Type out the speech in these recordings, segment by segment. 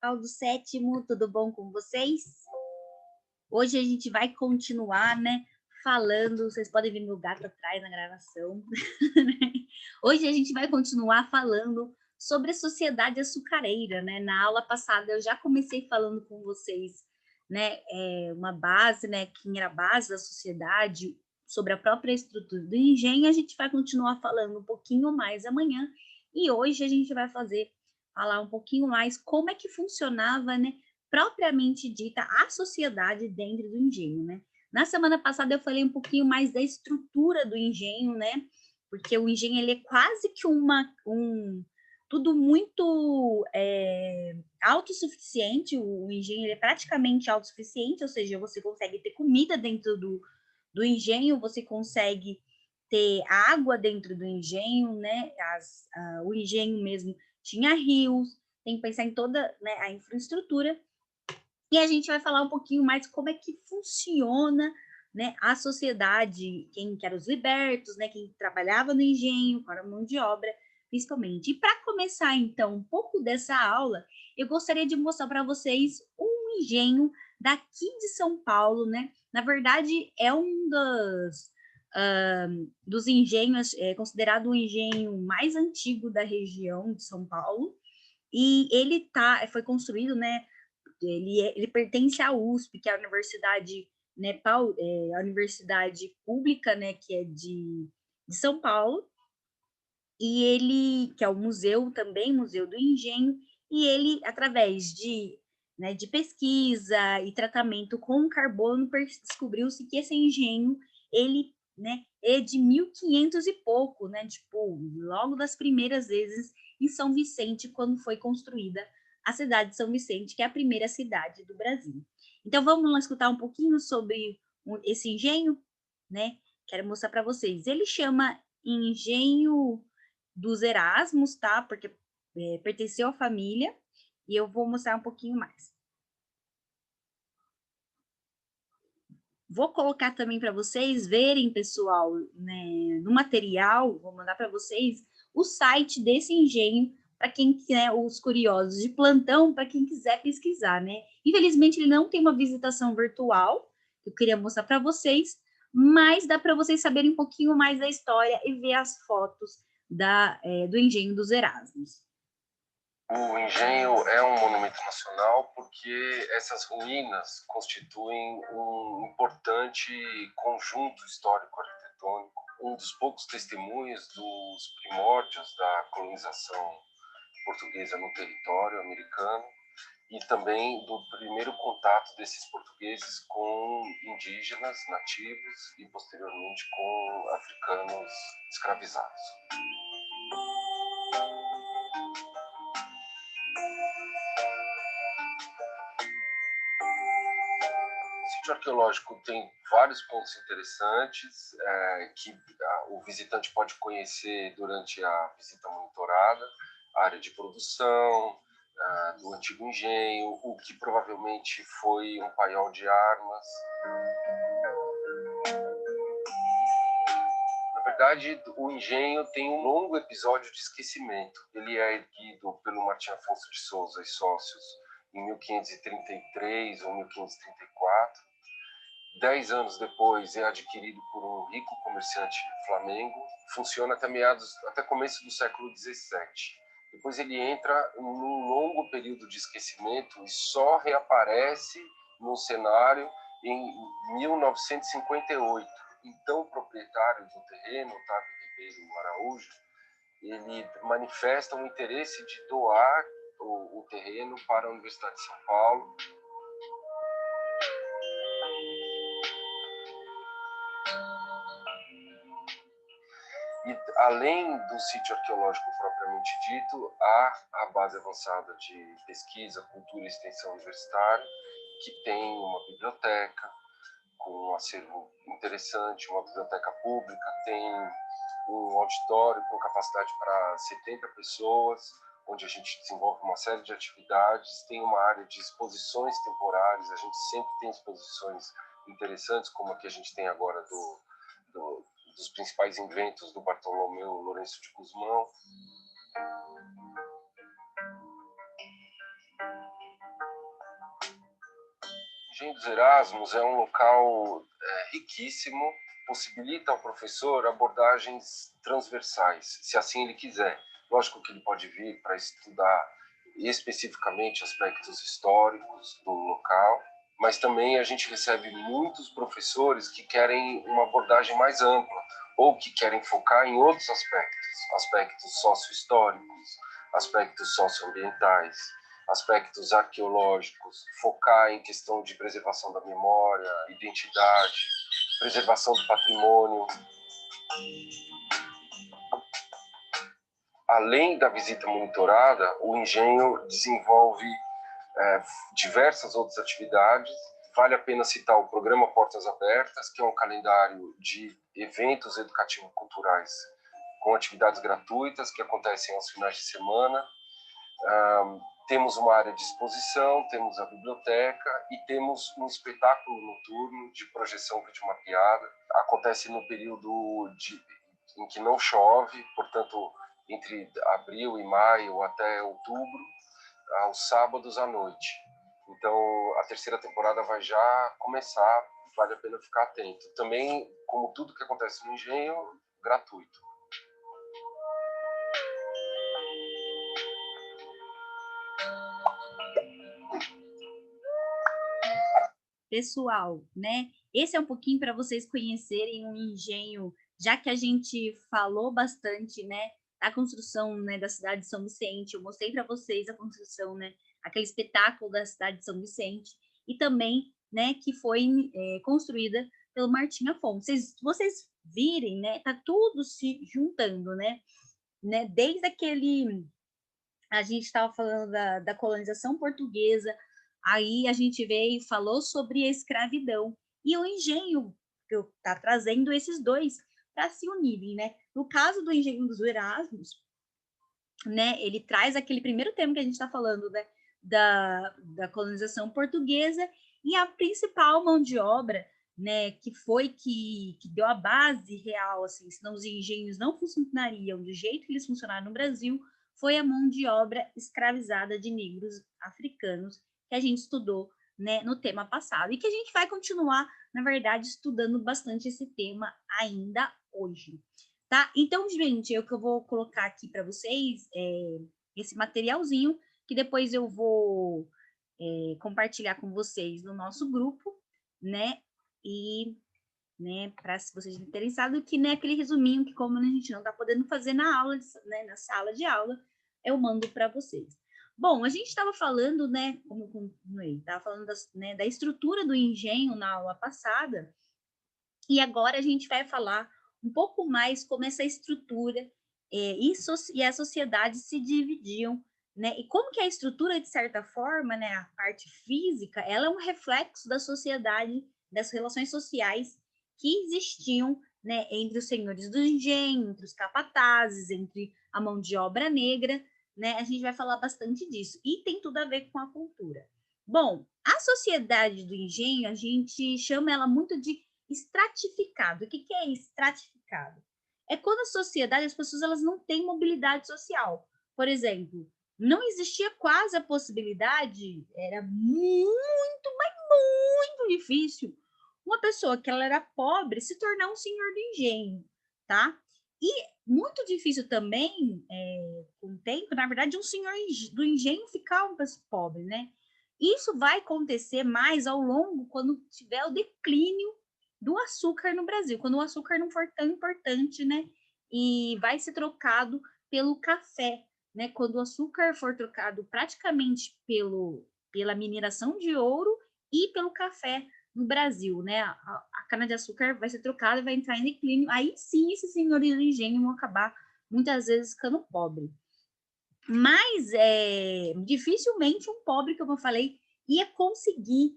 pessoal do sétimo, tudo bom com vocês? Hoje a gente vai continuar, né, falando, vocês podem ver meu gato atrás na gravação. Hoje a gente vai continuar falando sobre a sociedade açucareira, né? Na aula passada eu já comecei falando com vocês, né, uma base, né, quem era a base da sociedade, sobre a própria estrutura do engenho. A gente vai continuar falando um pouquinho mais amanhã, e hoje a gente vai falar um pouquinho mais como é que funcionava, né, propriamente dita, a sociedade dentro do engenho, né? Na semana passada eu falei um pouquinho mais da estrutura do engenho, né? Porque o engenho ele é quase que tudo muito autossuficiente. O engenho ele é praticamente autossuficiente, ou seja, você consegue ter comida dentro do engenho, você consegue ter água dentro do engenho, né? O engenho mesmo tinha rios, tem que pensar em toda, né, a infraestrutura. E a gente vai falar um pouquinho mais como é que funciona, né, a sociedade, quem que eram os libertos, né, quem trabalhava no engenho, com a mão de obra, principalmente. E para começar, então, um pouco dessa aula, eu gostaria de mostrar para vocês um engenho daqui de São Paulo, né? Na verdade, é um dos engenhos, considerado o engenho mais antigo da região de São Paulo, e ele foi construído, né? Ele pertence à USP, que é a universidade, né, a universidade pública, né, que é de São Paulo, e ele, que é o museu também, Museu do Engenho, e ele, através né, de pesquisa e tratamento com carbono, descobriu-se que esse engenho, ele, né, é de 1500 e pouco, né, tipo, logo das primeiras vezes em São Vicente, quando foi construída a cidade de São Vicente, que é a primeira cidade do Brasil. Então, vamos lá escutar um pouquinho sobre esse engenho, né? Quero mostrar para vocês. Ele chama Engenho dos Erasmos, tá? Porque pertenceu à família, e eu vou mostrar um pouquinho mais. Vou colocar também para vocês verem, pessoal, né, no material, vou mandar para vocês o site desse engenho, para quem, né, os curiosos de plantão, para quem quiser pesquisar, né? Infelizmente, ele não tem uma visitação virtual, que eu queria mostrar para vocês, mas dá para vocês saberem um pouquinho mais da história e ver as fotos do engenho dos Erasmos. O engenho é um monumento nacional porque essas ruínas constituem um importante conjunto histórico arquitetônico, um dos poucos testemunhos dos primórdios da colonização portuguesa no território americano e também do primeiro contato desses portugueses com indígenas nativos e posteriormente com africanos escravizados. O sítio arqueológico tem vários pontos interessantes que o visitante pode conhecer durante a visita monitorada: a área de produção do antigo engenho, o que provavelmente foi um paiol de armas. Na verdade, o engenho tem um longo episódio de esquecimento. Ele é erguido pelo Martim Afonso de Souza e sócios em 1533 ou 1534. 10 anos depois é adquirido por um rico comerciante flamengo. Funciona até começo do século XVII. Depois ele entra num longo período de esquecimento e só reaparece no cenário em 1958. Então, o proprietário do terreno, Otávio Ribeiro Araújo, ele manifesta um interesse de doar o terreno para a Universidade de São Paulo. E, além do sítio arqueológico propriamente dito, há a base avançada de pesquisa, cultura e extensão universitária, que tem uma biblioteca com um acervo interessante, uma biblioteca pública, tem um auditório com capacidade para 70 pessoas, onde a gente desenvolve uma série de atividades, tem uma área de exposições temporárias, a gente sempre tem exposições interessantes, como a que a gente tem agora dos principais inventos do Bartolomeu Lourenço de Gusmão. Engenho dos Erasmos é um local riquíssimo, possibilita ao professor abordagens transversais, se assim ele quiser. Lógico que ele pode vir para estudar especificamente aspectos históricos do local, mas também a gente recebe muitos professores que querem uma abordagem mais ampla ou que querem focar em outros aspectos socio-históricos, aspectos socioambientais, aspectos arqueológicos, focar em questão de preservação da memória, identidade, preservação do patrimônio. Além da visita monitorada, o engenho desenvolve diversas outras atividades. Vale a pena citar o programa Portas Abertas, que é um calendário de eventos educativo-culturais com atividades gratuitas que acontecem aos finais de semana. Temos uma área de exposição, temos a biblioteca e temos um espetáculo noturno de projeção videomapeada. Acontece no período em que não chove, portanto, entre abril e maio até outubro, aos sábados à noite. Então, a terceira temporada vai já começar, vale a pena ficar atento. Também, como tudo que acontece no engenho, gratuito. Pessoal, né? Esse é um pouquinho para vocês conhecerem o engenho, já que a gente falou bastante, né, da construção, né, da cidade de São Vicente. Eu mostrei para vocês a construção, né, aquele espetáculo da cidade de São Vicente, e também, né, que foi construída pelo Martim Afonso. Vocês virem, né, tá tudo se juntando, né? Desde aquele, a gente estava falando da colonização portuguesa, aí a gente veio e falou sobre a escravidão, e o engenho está trazendo esses dois para se unirem, né? No caso do engenho dos Erasmos, né, ele traz aquele primeiro tema que a gente está falando, né, da colonização portuguesa, e a principal mão de obra, né, que deu a base real, assim, senão os engenhos não funcionariam do jeito que eles funcionaram no Brasil, foi a mão de obra escravizada de negros africanos, que a gente estudou, né, no tema passado, e que a gente vai continuar, na verdade, estudando bastante esse tema ainda hoje. Tá? Então, gente, eu vou colocar aqui para vocês esse materialzinho, que depois eu vou compartilhar com vocês no nosso grupo, né? E, né, para se vocês interessados, que nem aquele resuminho que, como a gente não está podendo fazer na aula, né, na sala de aula, eu mando para vocês. Bom, a gente estava falando, né, como eu continuei, estava falando né, da estrutura do engenho na aula passada, e agora a gente vai falar um pouco mais como essa estrutura e a sociedade se dividiam, né? E como que a estrutura, de certa forma, né, a parte física, ela é um reflexo da sociedade, das relações sociais que existiam, né, entre os senhores do engenho, entre os capatazes, entre a mão de obra negra, né? A gente vai falar bastante disso. E tem tudo a ver com a cultura. Bom, a sociedade do engenho, a gente chama ela muito de estratificado. O que é estratificado? É quando a sociedade, as pessoas elas não têm mobilidade social. Por exemplo, não existia quase a possibilidade, era muito, mas muito difícil, uma pessoa que ela era pobre se tornar um senhor do engenho, tá? E muito difícil também, com o tempo, na verdade, um senhor do engenho ficar um pobre, né? Isso vai acontecer mais ao longo, quando tiver o declínio do açúcar no Brasil, quando o açúcar não for tão importante, né? E vai ser trocado pelo café, né? Quando o açúcar for trocado praticamente pela mineração de ouro e pelo café no Brasil, né? A cana-de-açúcar vai ser trocada e vai entrar em declínio. Aí sim, esses senhores do engenho vão acabar muitas vezes ficando pobre. Mas dificilmente um pobre, como eu falei, ia conseguir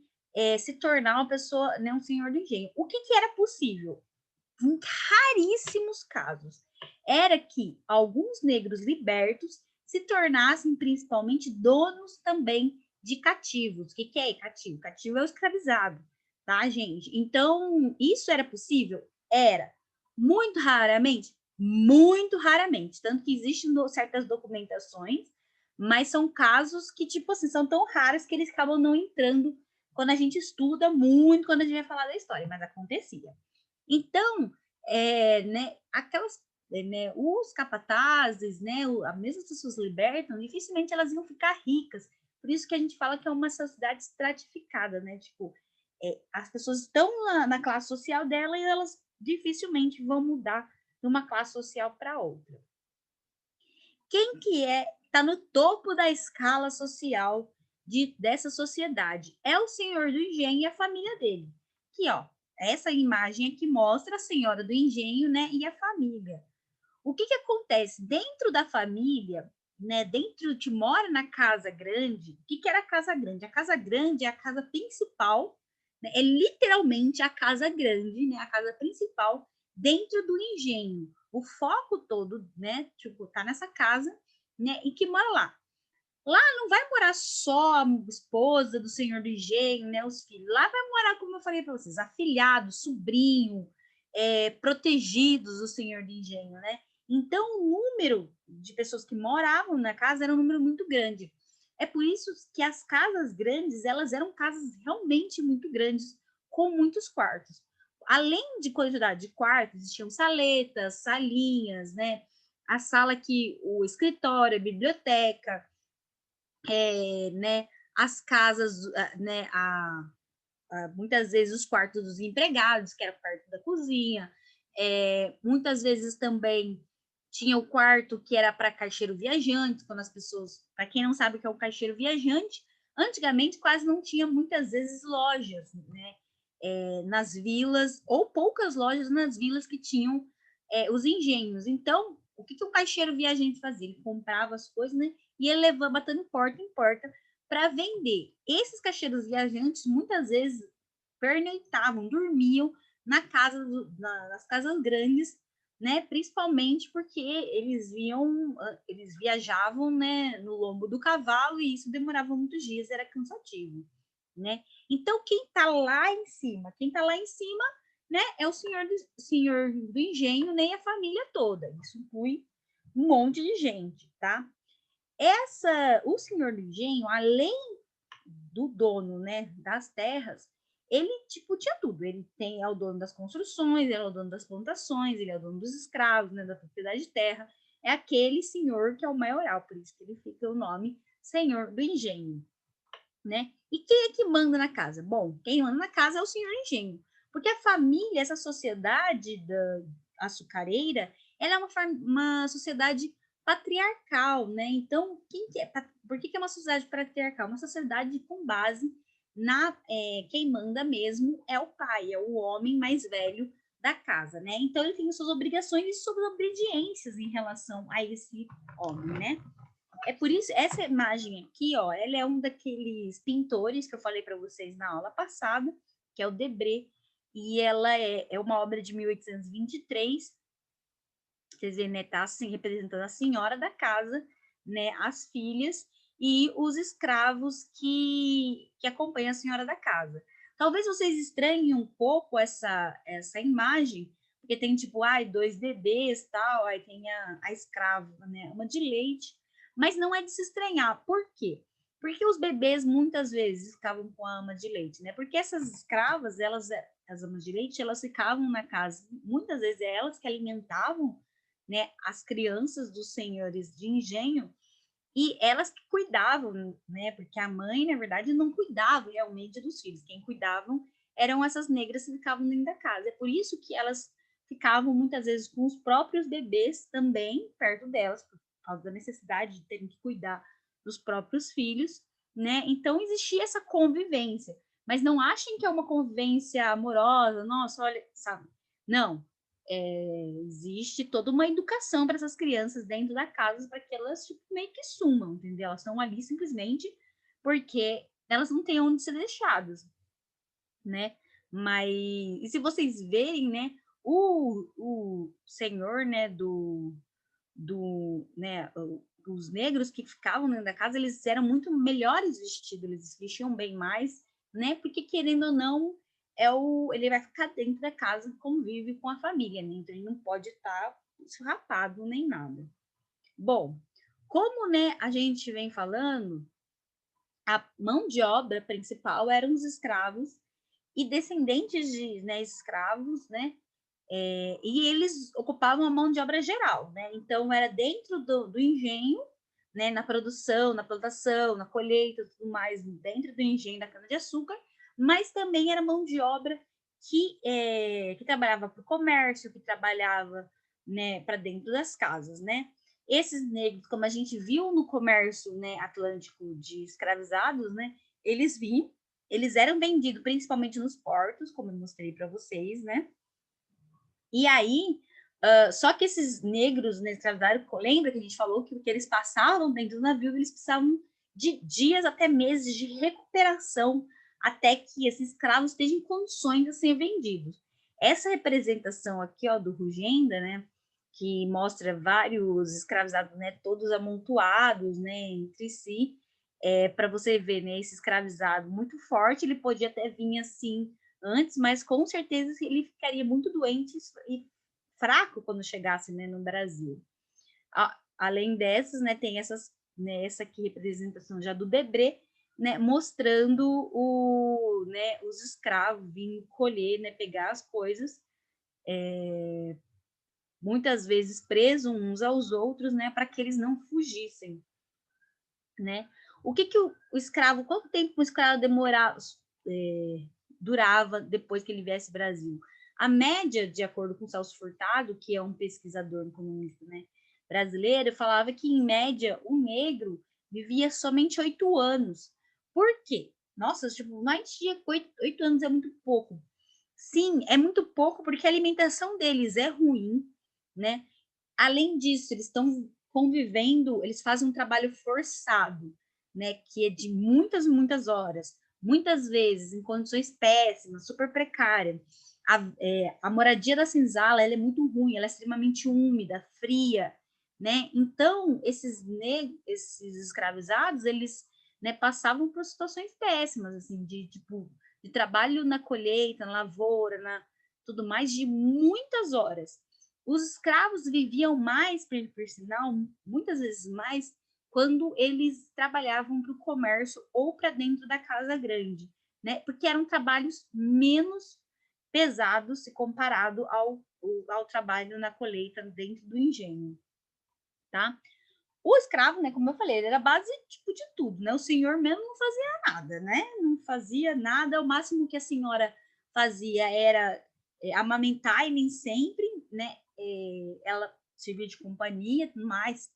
se tornar uma pessoa, né, um senhor do engenho. O que era possível? Em raríssimos casos, era que alguns negros libertos se tornassem principalmente donos também de cativos. O que é cativo? Cativo é o escravizado, tá, gente? Então, isso era possível? Era. Muito raramente. Tanto que existem certas documentações, mas são casos que, tipo assim, são tão raros que eles acabam não entrando quando a gente estuda muito, quando a gente vai falar da história, mas acontecia. Então, né, aquelas, né, os capatazes, né, mesmo as pessoas libertam, dificilmente elas iam ficar ricas. Por isso que a gente fala que é uma sociedade estratificada, né? Tipo, as pessoas estão na classe social dela e elas dificilmente vão mudar de uma classe social para outra. Quem que está no topo da escala social dessa sociedade? É o senhor do engenho e a família dele. Aqui, ó, essa imagem aqui mostra a senhora do engenho, né, e a família. O que acontece dentro da família, né, dentro de mora na casa grande? O que era a casa grande? A casa grande é a casa principal, né, é literalmente a casa grande, né, a casa principal dentro do engenho. O foco todo, né, tipo, tá nessa casa, né, e que mora lá. Lá não vai morar só a esposa do senhor do engenho, né, os filhos. Lá vai morar, como eu falei para vocês, afilhado, sobrinho, protegidos do senhor do engenho, né? Então, o número de pessoas que moravam na casa era um número muito grande. É por isso que as casas grandes, elas eram casas realmente muito grandes, com muitos quartos. Além de quantidade de quartos, existiam saletas, salinhas, né? A sala que o escritório, a biblioteca, né? As casas, né? Muitas vezes os quartos dos empregados, que era o quarto da cozinha. Muitas vezes também tinha o quarto que era para caixeiro viajante, quando as pessoas, para quem não sabe o que é o caixeiro viajante, antigamente quase não tinha muitas vezes lojas, né? Nas vilas, ou poucas lojas nas vilas que tinham os engenhos. Então, o que um caixeiro viajante fazia? Ele comprava as coisas, né? E ele levava, batendo porta em porta para vender. Esses caixeiros viajantes muitas vezes pernoitavam, dormiam nas casas grandes, né? Principalmente porque eles viajavam, né, no lombo do cavalo e isso demorava muitos dias, era cansativo, né? Então quem está lá em cima, né, é o senhor do engenho, nem, né, a família toda. Isso inclui um monte de gente, tá? O senhor do engenho, além do dono, né, das terras, ele tipo tinha tudo. Ele é o dono das construções, ele é o dono das plantações, ele é o dono dos escravos, né, da propriedade de terra. É aquele senhor que é o maioral, por isso que ele fica o nome senhor do engenho, né? E quem é que manda na casa? Bom, quem manda na casa é o senhor do engenho, porque a família, essa sociedade da açucareira, ela é uma sociedade patriarcal, né? Então, por que é uma sociedade patriarcal? Uma sociedade com base quem manda mesmo é o pai, é o homem mais velho da casa, né? Então, ele tem suas obrigações e suas obediências em relação a esse homem, né? É por isso, essa imagem aqui, ó, ela é um daqueles pintores que eu falei para vocês na aula passada, que é o Debré, e ela é uma obra de 1823, quer dizer, né, tá assim, representando a senhora da casa, né, as filhas e os escravos que acompanham a senhora da casa. Talvez vocês estranhem um pouco essa imagem, porque tem tipo, dois bebês, tal, aí tem a escrava, né, uma de leite, mas não é de se estranhar. Por quê? Porque os bebês muitas vezes ficavam com a ama de leite, né? Porque essas escravas, as amas de leite, elas ficavam na casa, muitas vezes é elas que alimentavam, né, as crianças dos senhores de engenho, e elas que cuidavam, né, porque a mãe, na verdade, não cuidava realmente dos filhos, quem cuidavam eram essas negras que ficavam dentro da casa. É por isso que elas ficavam muitas vezes com os próprios bebês também perto delas, por causa da necessidade de terem que cuidar dos próprios filhos, né? Então existia essa convivência, mas não achem que é uma convivência amorosa, nossa, olha, sabe? Não, existe toda uma educação para essas crianças dentro da casa para que elas tipo, meio que sumam, entendeu? Elas estão ali simplesmente porque elas não têm onde ser deixadas, né? Mas e se vocês verem, né, o senhor, né, né, os negros que ficavam dentro da casa, eles eram muito melhores vestidos, eles vestiam bem mais, né? Porque querendo ou não, ele vai ficar dentro da casa, convive com a família, né? Então ele não pode estar rapado nem nada. Bom, como, né, a gente vem falando, a mão de obra principal eram os escravos e descendentes de, né, escravos, né? E eles ocupavam a mão de obra geral, né? Então, era dentro do engenho, né, na produção, na plantação, na colheita, tudo mais, dentro do engenho da cana-de-açúcar, mas também era mão de obra que trabalhava para o comércio, que trabalhava, né, para dentro das casas, né? Esses negros, como a gente viu no comércio, né, atlântico de escravizados, né, eles eram vendidos principalmente nos portos, como eu mostrei para vocês, né? E aí, só que esses negros, né, escravizados, lembra que a gente falou que o que eles passavam dentro do navio, eles precisavam de dias até meses de recuperação até que esses escravos estejam em condições de ser vendidos. Essa representação aqui, ó, do Rugenda, né, que mostra vários escravizados, né, todos amontoados, né, entre si, para você ver, né, esse escravizado muito forte, ele podia até vir assim antes, mas com certeza ele ficaria muito doente e fraco quando chegasse, né, no Brasil. Além dessas, né, tem essa aqui representação já do Debré, né, mostrando né, os escravos vindo colher, né, pegar as coisas, muitas vezes presos uns aos outros, né, para que eles não fugissem, né? O que o escravo, quanto tempo o escravo durava depois que ele viesse ao Brasil? A média, de acordo com o Celso Furtado, que é um pesquisador economista, né, brasileiro, falava que, em média, o negro vivia somente 8 anos. Por quê? Nossa, tipo, mais de 8 anos é muito pouco. Sim, é muito pouco porque a alimentação deles é ruim, né? Além disso, eles estão convivendo, eles fazem um trabalho forçado, né, que é de muitas horas, muitas vezes em condições péssimas, super precárias. A moradia da senzala, ela é muito ruim, ela é extremamente úmida, fria, né? Então, esses escravizados, eles, né, passavam por situações péssimas, assim, de trabalho na colheita, na lavoura, tudo mais, de muitas horas. Os escravos viviam mais, por sinal, muitas vezes mais, quando eles trabalhavam para o comércio ou para dentro da casa grande, né? Porque eram trabalhos menos pesados se comparado ao trabalho na colheita dentro do engenho, tá? O escravo, né, como eu falei, ele era base tipo de tudo, né? O senhor mesmo não fazia nada, né? Não fazia nada, o máximo que a senhora fazia era amamentar e nem sempre, né? Ela servia de companhia, mas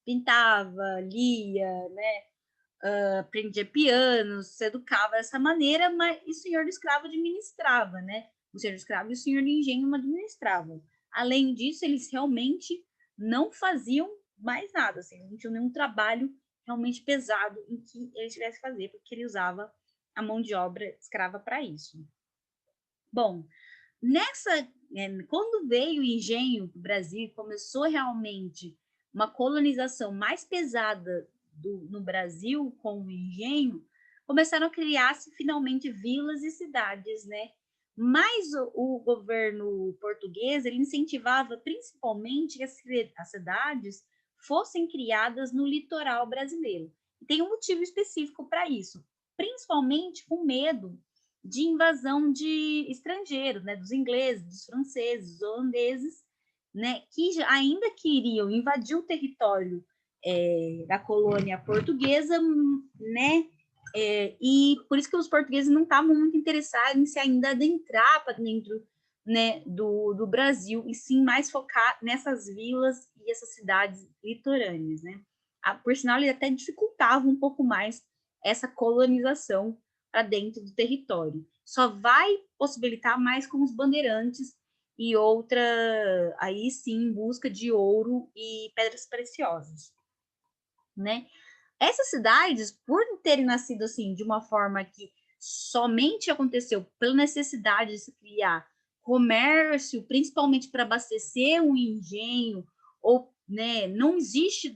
pintava, lia, né? Aprendia piano, se educava dessa maneira, mas o senhor do escravo administrava, né? O senhor do escravo e o senhor do engenho administravam. Além disso, eles realmente não faziam mais nada, assim, não tinham nenhum trabalho realmente pesado em que ele tivesse que fazer, porque ele usava a mão de obra escrava para isso. Bom, quando veio o engenho para o Brasil, começou realmente uma colonização mais pesada no Brasil com o engenho, começaram a criar-se finalmente vilas e cidades, né? Mas o governo português ele incentivava principalmente que as cidades fossem criadas no litoral brasileiro. E tem um motivo específico para isso, principalmente com medo de invasão de estrangeiros, né, dos ingleses, dos franceses, dos holandeses, né, que ainda queriam invadir o território da colônia portuguesa, né, e por isso que os portugueses não estavam muito interessados em se ainda adentrar para dentro, né, do Brasil, e sim mais focar nessas vilas e essas cidades litorâneas, né. Por sinal, ele até dificultava um pouco mais essa colonização para dentro do território. Só vai possibilitar mais com os bandeirantes e outra, aí sim, em busca de ouro e pedras preciosas, né? Essas cidades, por terem nascido assim de uma forma que somente aconteceu pela necessidade de se criar comércio, principalmente para abastecer um engenho, ou, né, não existiu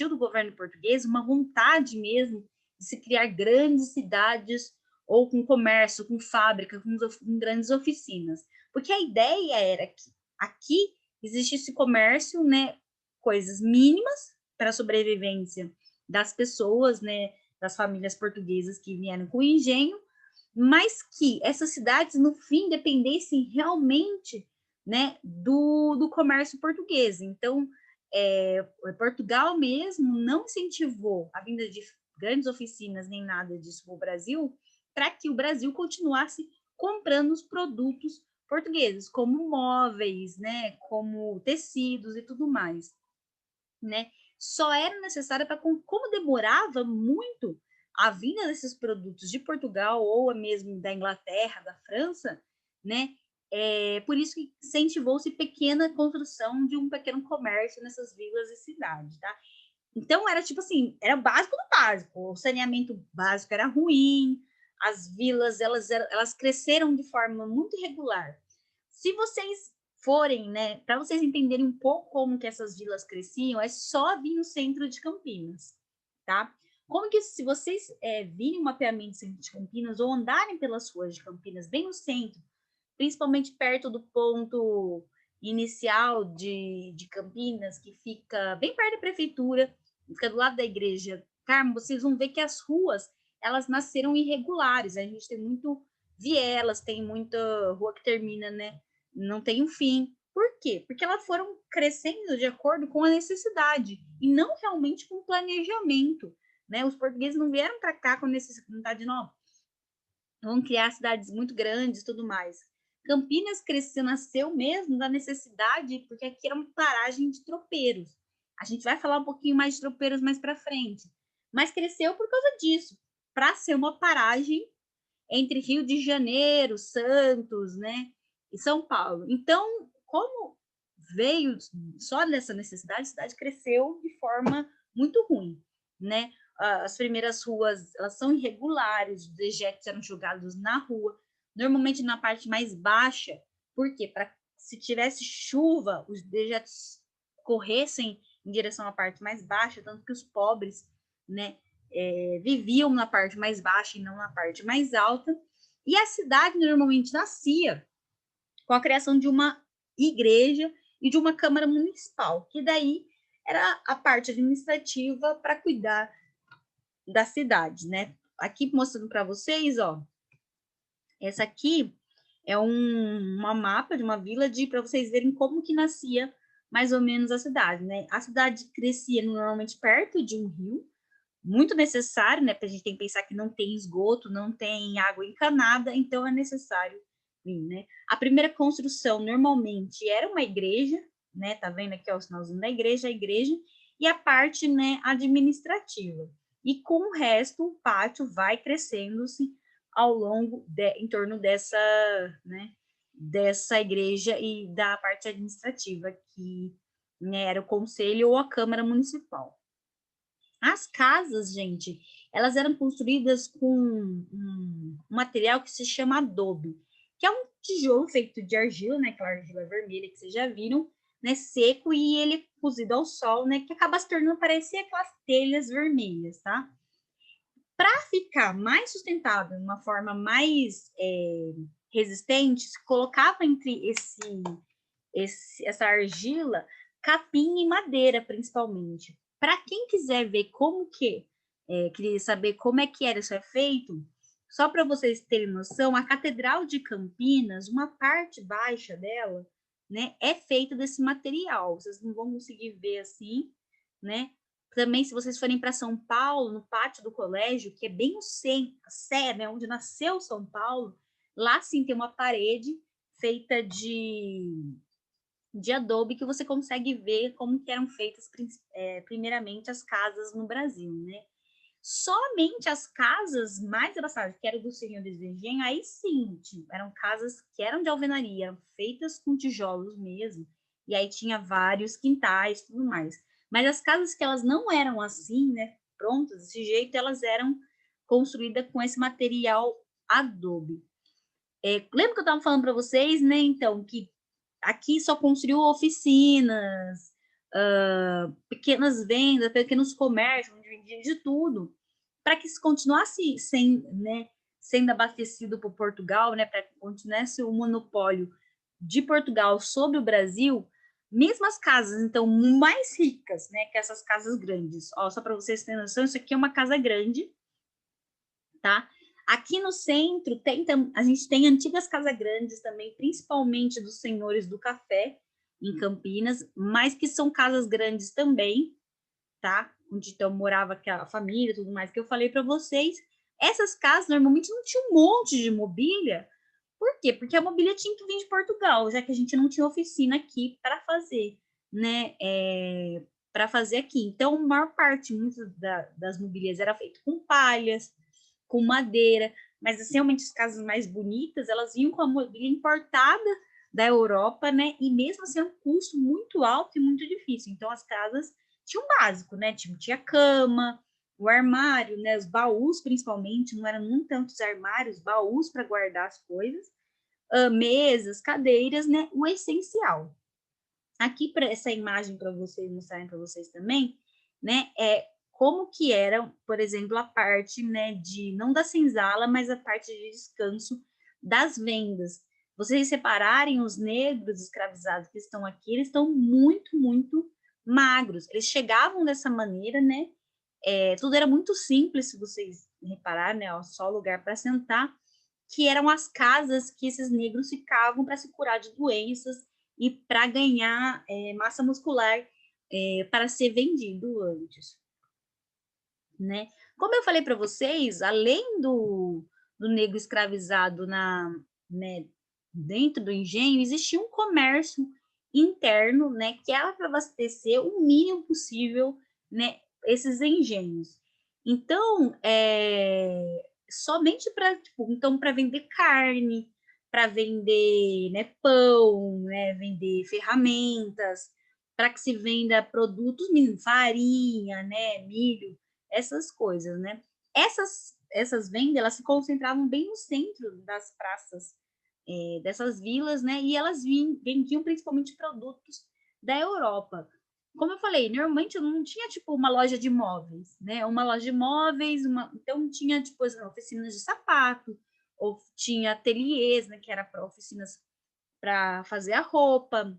do governo português uma vontade mesmo de se criar grandes cidades ou com comércio, com fábrica, com grandes oficinas, porque a ideia era que aqui existisse comércio, né, coisas mínimas para a sobrevivência das pessoas, né, das famílias portuguesas que vieram com o engenho, mas que essas cidades, no fim, dependessem realmente, né, do comércio português. Então, Portugal mesmo não incentivou a vinda de grandes oficinas nem nada disso para o Brasil, para que o Brasil continuasse comprando os produtos portugueses, como móveis, né, como tecidos e tudo mais, né? Só era necessário para, como demorava muito a vinda desses produtos de Portugal ou mesmo da Inglaterra, da França, né? Por isso que incentivou-se pequena construção de um pequeno comércio nessas vilas e cidades, tá? Então era tipo assim, era o básico do básico. O saneamento básico era ruim, as vilas elas cresceram de forma muito irregular. Se vocês forem, né, para vocês entenderem um pouco como que essas vilas cresciam, é só vir no centro de Campinas, tá? Como que, se vocês virem um mapeamento do centro de Campinas ou andarem pelas ruas de Campinas, bem no centro, principalmente perto do ponto inicial de Campinas, que fica bem perto da prefeitura, fica do lado da igreja Carmo, vocês vão ver que as ruas, elas nasceram irregulares, a gente tem muito vielas, tem muita rua que termina, né, não tem um fim. Por quê? Porque elas foram crescendo de acordo com a necessidade e não realmente com o planejamento, né? Os portugueses não vieram para cá com necessidade, não. Vão criar cidades muito grandes e tudo mais. Campinas nasceu mesmo da necessidade, porque aqui era uma paragem de tropeiros. A gente vai falar um pouquinho mais de tropeiros mais para frente. Mas cresceu por causa disso, para ser uma paragem entre Rio de Janeiro, Santos, né, e São Paulo. Então, como veio só dessa necessidade, a cidade cresceu de forma muito ruim, né? As primeiras ruas, elas são irregulares, os dejetos eram jogados na rua, normalmente na parte mais baixa. Por quê? Para se tivesse chuva, os dejetos corressem em direção à parte mais baixa, tanto que os pobres, né, viviam na parte mais baixa e não na parte mais alta. E a cidade normalmente nascia com a criação de uma igreja e de uma Câmara Municipal, que daí era a parte administrativa para cuidar da cidade, né? Aqui mostrando para vocês, ó, essa aqui é uma mapa de uma vila para vocês verem como que nascia mais ou menos a cidade, né? A cidade crescia normalmente perto de um rio, muito necessário, né? Porque a gente tem que pensar que não tem esgoto, não tem água encanada, então é necessário vir, né? A primeira construção normalmente era uma igreja, né? Tá vendo aqui ó, o sinalzinho da igreja, a igreja, e a parte, né, administrativa. E com o resto, o pátio vai crescendo-se ao longo em torno dessa, né, dessa igreja e da parte administrativa, que, né, era o conselho ou a Câmara Municipal. As casas, gente, elas eram construídas com um material que se chama adobe, que é um tijolo feito de argila, né, aquela argila vermelha que vocês já viram, né, seco, e ele é cozido ao sol, né, que acaba se tornando, parecer aquelas telhas vermelhas, tá? Para ficar mais sustentável, de uma forma mais resistente, se colocava entre essa argila capim e madeira, principalmente. Para quem quiser ver como que, queria saber como é que era isso feito, só para vocês terem noção, a Catedral de Campinas, uma parte baixa dela, né, é feita desse material. Vocês não vão conseguir ver assim, né? Também, se vocês forem para São Paulo, no pátio do colégio, que é bem o centro, a Sé, né, onde nasceu São Paulo, lá sim tem uma parede feita de adobe que você consegue ver como que eram feitas primeiramente as casas no Brasil, né? Somente as casas mais abastadas, que eram do senhores do engenho, aí sim, eram casas que eram de alvenaria, eram feitas com tijolos mesmo, e aí tinha vários quintais e tudo mais. Mas as casas que elas não eram assim, né, prontas desse jeito, elas eram construídas com esse material adobe. Lembra que eu estava falando para vocês, né, então, que aqui só construiu oficinas, pequenas vendas, pequenos comércios, onde vendia de tudo, para que se continuasse sendo abastecido por Portugal, né, para que continuasse o monopólio de Portugal sobre o Brasil, mesmo as casas, então, mais ricas, né, que essas casas grandes. Ó, só para vocês terem noção, isso aqui é uma casa grande, tá? Aqui no centro a gente tem antigas casas grandes também, principalmente dos senhores do café em Campinas, mas que são casas grandes também, tá? Onde então morava aquela família, tudo mais que eu falei para vocês. Essas casas normalmente não tinham um monte de mobília. Por quê? Porque a mobília tinha que vir de Portugal, já que a gente não tinha oficina aqui para fazer, né? Para fazer aqui. Então, a maior parte das mobílias era feito com palhas, com madeira, mas assim, realmente as casas mais bonitas, elas vinham com a mobília importada da Europa, né? E mesmo assim, é um custo muito alto e muito difícil. Então, as casas tinham um básico, né? Tinha cama, o armário, né? Os baús, principalmente, não eram nem tantos armários, baús para guardar as coisas, mesas, cadeiras, né? O essencial. Aqui, para essa imagem, para vocês mostrarem para vocês também, né? Como que era, por exemplo, a parte, né, não da senzala, mas a parte de descanso das vendas. Vocês separarem os negros escravizados que estão aqui, eles estão muito, muito magros. Eles chegavam dessa maneira, né? Tudo era muito simples, se vocês repararem, né? Ó, só lugar para sentar, que eram as casas que esses negros ficavam para se curar de doenças e para ganhar massa muscular para ser vendido antes, né? Como eu falei para vocês, além do negro escravizado né, dentro do engenho, existia um comércio interno, né, que era para abastecer o mínimo possível, né, esses engenhos. Então, somente para então para vender carne, para vender, né, pão, né, vender ferramentas, para que se venda produtos, farinha, né, milho, essas coisas, né? Essas vendas, elas se concentravam bem no centro das praças dessas vilas, né? E elas vendiam principalmente produtos da Europa. Como eu falei, normalmente não tinha tipo uma loja de móveis, né? Uma loja de móveis, então tinha tipo oficinas de sapato, ou tinha ateliês, né? Que era para oficinas para fazer a roupa.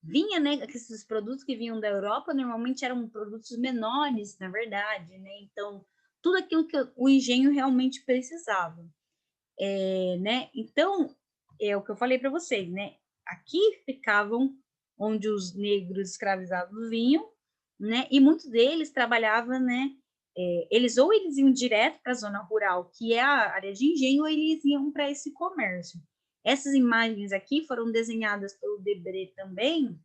Vinha, né, esses produtos que vinham da Europa normalmente eram produtos menores, na verdade, né? Então, tudo aquilo que o engenho realmente precisava, né? Então, é o que eu falei para vocês, né? Aqui ficavam onde os negros escravizados vinham, né? E muitos deles trabalhavam, né? Eles iam direto para a zona rural, que é a área de engenho, ou eles iam para esse comércio. Essas imagens aqui foram desenhadas pelo Debré também,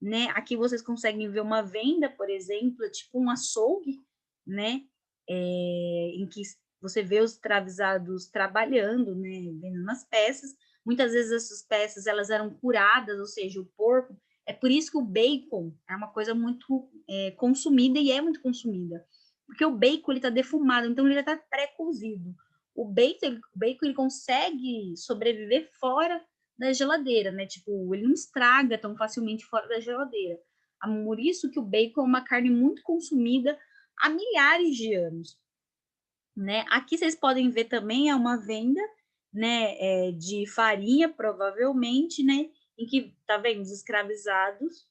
né? Aqui vocês conseguem ver uma venda, por exemplo, tipo um açougue, né? Em que você vê os escravizados trabalhando, né? Vendendo as peças. Muitas vezes essas peças elas eram curadas, ou seja, o porco. É por isso que o bacon é uma coisa muito consumida e é muito consumida, porque o bacon ele está defumado, então ele já está pré-cozido. O bacon ele consegue sobreviver fora da geladeira, né? Tipo, ele não estraga tão facilmente fora da geladeira. Por isso que o bacon é uma carne muito consumida há milhares de anos, né? Aqui vocês podem ver também é uma venda, né, de farinha, provavelmente, né? Em que tá vendo os escravizados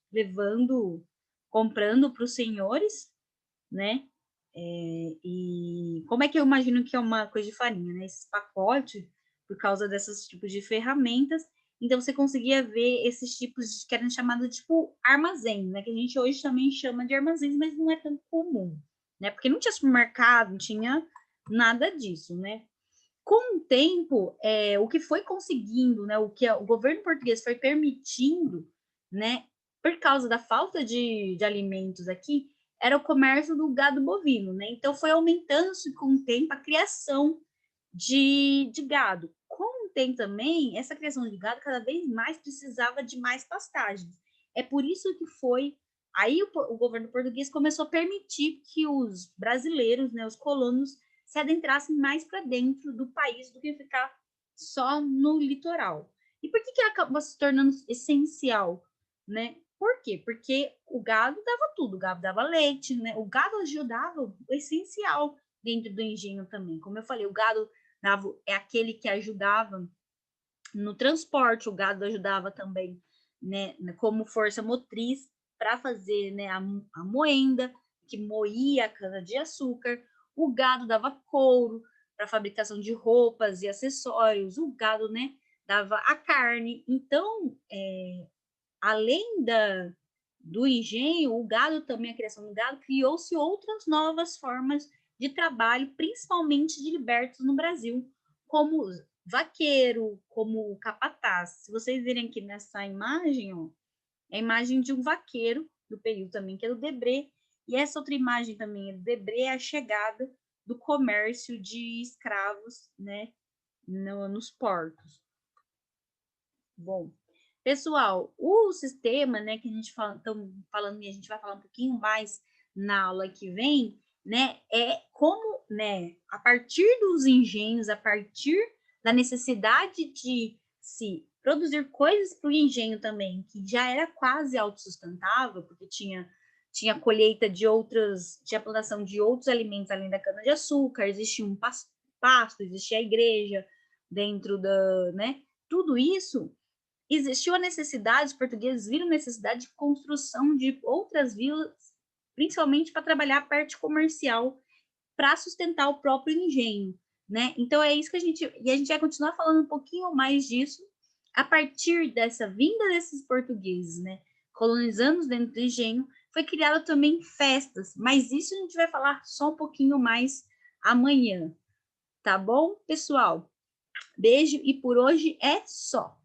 comprando para os senhores, né? E como é que eu imagino que é uma coisa de farinha, né? Esses pacotes, por causa desses tipos de ferramentas, então você conseguia ver esses tipos que eram chamados tipo armazém, né? Que a gente hoje também chama de armazéns, mas não é tão comum, né? Porque não tinha supermercado, não tinha nada disso, né? Com o tempo, o que foi conseguindo, né? O que o governo português foi permitindo, né? Por causa da falta de alimentos aqui, era o comércio do gado bovino, né? Então foi aumentando-se com o tempo a criação de gado. Com o tempo também, essa criação de gado cada vez mais precisava de mais pastagens. É por isso que foi aí o governo português começou a permitir que os brasileiros, né, os colonos, se adentrassem mais para dentro do país do que ficar só no litoral. E por que acabou se tornando essencial, né? Por quê? Porque o gado dava tudo, o gado dava leite, né? O gado ajudava o essencial dentro do engenho também. Como eu falei, o gado é aquele que ajudava no transporte, o gado ajudava também, né, como força motriz para fazer, né, a moenda, que moía a cana-de-açúcar. o gado dava couro para fabricação de roupas e acessórios, o gado, né, dava a carne. Então, além do engenho, o gado também, a criação do gado, criou-se outras novas formas de trabalho, principalmente de libertos no Brasil, como vaqueiro, como capataz. Se vocês verem aqui nessa imagem, ó, é a imagem de um vaqueiro do período também, que é do Debré, e essa outra imagem também é do Debré, é a chegada do comércio de escravos, né, nos portos. Bom, pessoal, o sistema, né, que a gente estamos falando e a gente vai falar um pouquinho mais na aula que vem, né, é como, né, a partir dos engenhos, a partir da necessidade de se produzir coisas para o engenho também, que já era quase autossustentável, porque tinha colheita de outras, tinha plantação de outros alimentos além da cana-de-açúcar, existia um pasto, existia a igreja dentro da, né, tudo isso existiu a necessidade, os portugueses viram necessidade de construção de outras vilas, principalmente para trabalhar a parte comercial, para sustentar o próprio engenho, né? Então é isso que a gente vai continuar falando um pouquinho mais disso a partir dessa vinda desses portugueses, né? Colonizando dentro do engenho, foi criada também festas, mas isso a gente vai falar só um pouquinho mais amanhã, tá bom, pessoal? Beijo e por hoje é só.